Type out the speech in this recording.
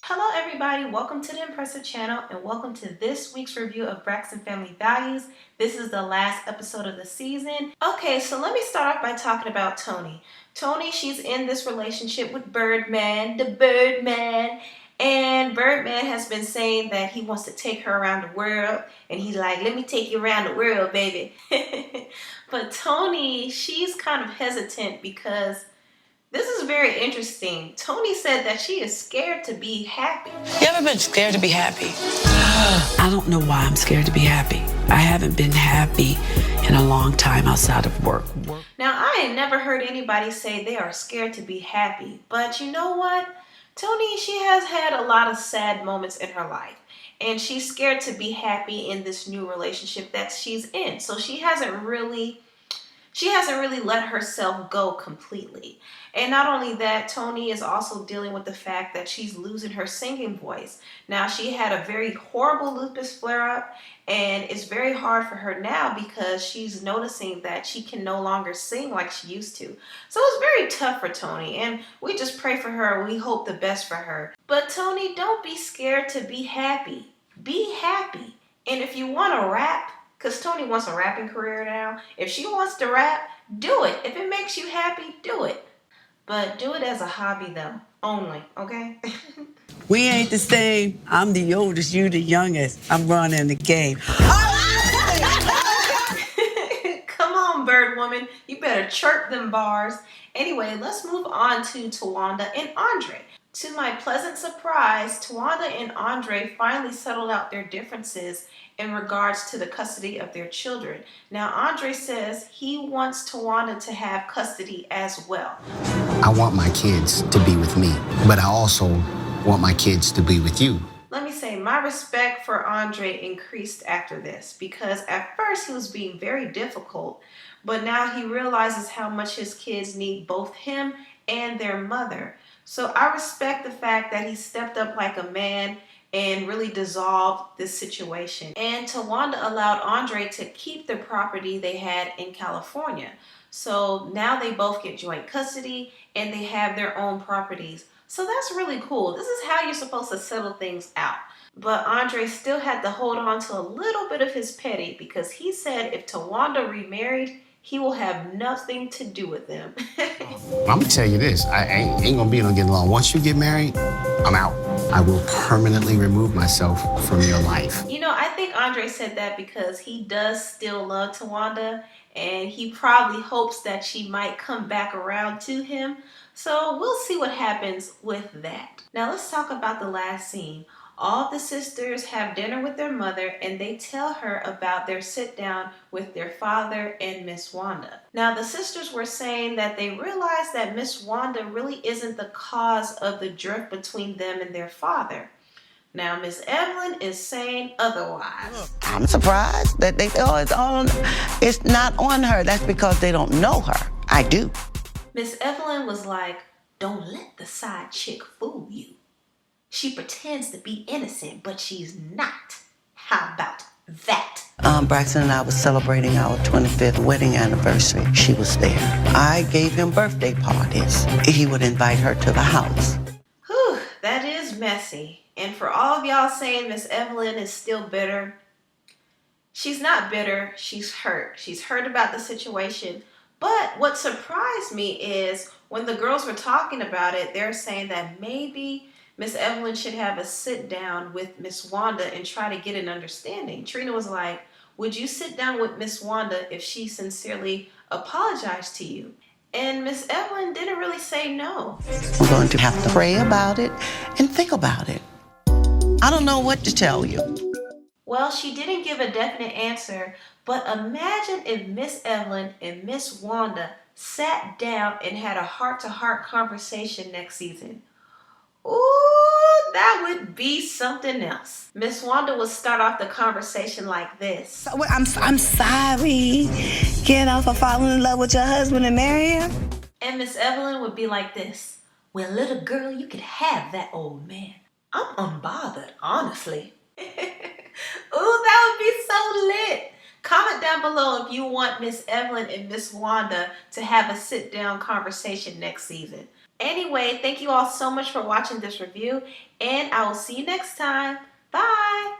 Hello everybody, welcome to the Impressive channel and welcome to this week's review of Braxton Family Values. This is the last episode of the season. Okay, so let me start off by talking about Toni. Toni, she's in this relationship with Birdman, the Birdman. And Birdman has been saying that he wants to take her around the world. And he's like, let me take you around the world, baby. But Toni, she's kind of hesitant because this is very interesting. Toni said that she is scared to be happy. You ever been scared to be happy? I don't know why I'm scared to be happy. I haven't been happy in a long time outside of work. Now, I ain't never heard anybody say they are scared to be happy. But you know what? Toni, she has had a lot of sad moments in her life. And she's scared to be happy in this new relationship that she's in. So she hasn't really let herself go completely. And not only that, Toni is also dealing with the fact that she's losing her singing voice. Now, she had a very horrible lupus flare-up, and it's very hard for her now because she's noticing that she can no longer sing like she used to. So it's very tough for Toni, and we just pray for her. We hope the best for her. But Toni, don't be scared to be happy. Be happy. And if you want to rap, because Toni wants a rapping career now. If she wants to rap, do it. If it makes you happy, do it. But do it as a hobby, though. Only, okay? We ain't the same. I'm the oldest, you the youngest. I'm running the game. Come on, bird woman. You better chirp them bars. Anyway, let's move on to Towanda and Andre. To my pleasant surprise, Towanda and Andre finally settled out their differences in regards to the custody of their children. Now, Andre says he wants Towanda to have custody as well. I want my kids to be with me, but I also want my kids to be with you. Let me say, my respect for Andre increased after this because at first he was being very difficult, but now he realizes how much his kids need both him and their mother. So I respect the fact that he stepped up like a man and really dissolved this situation. And Towanda allowed Andre to keep the property they had in California. So now they both get joint custody and they have their own properties. So that's really cool. This is how you're supposed to settle things out. But Andre still had to hold on to a little bit of his petty because he said if Towanda remarried, he will have nothing to do with them. I'm gonna tell you this, I ain't gonna be able to get along. Once you get married, I'm out. I will permanently remove myself from your life. You know, I think Andre said that because he does still love Towanda and he probably hopes that she might come back around to him. So we'll see what happens with that. Now let's talk about the last scene. All the sisters have dinner with their mother and they tell her about their sit down with their father and Miss Wanda. Now the sisters were saying that they realized that Miss Wanda really isn't the cause of the drift between them and their father. Now Miss Evelyn is saying otherwise. I'm surprised that they feel it's not on her. That's because they don't know her. I do. Miss Evelyn was like, don't let the side chick fool you. She pretends to be innocent, but she's not. How about that? Braxton and I was celebrating our 25th wedding anniversary. She was there. I gave him birthday parties. He would invite her to the house. Whew, that is messy. And for all of y'all saying Miss Evelyn is still bitter, she's not bitter, she's hurt. She's hurt about the situation. But what surprised me is when the girls were talking about it, they're saying that maybe Miss Evelyn should have a sit down with Miss Wanda and try to get an understanding. Trina was like, would you sit down with Miss Wanda if she sincerely apologized to you? And Miss Evelyn didn't really say no. I'm going to have to pray about it and think about it. I don't know what to tell you. Well, she didn't give a definite answer, but imagine if Miss Evelyn and Miss Wanda sat down and had a heart-to-heart conversation next season. Ooh, that would be something else. Miss Wanda would start off the conversation like this. I'm sorry. Get off of falling in love with your husband and marry him. And Miss Evelyn would be like this. Well, little girl, you could have that old man. I'm unbothered, honestly. Ooh, that would be so lit. Comment down below if you want Miss Evelyn and Miss Wanda to have a sit-down conversation next season. Anyway, thank you all so much for watching this review, and I will see you next time.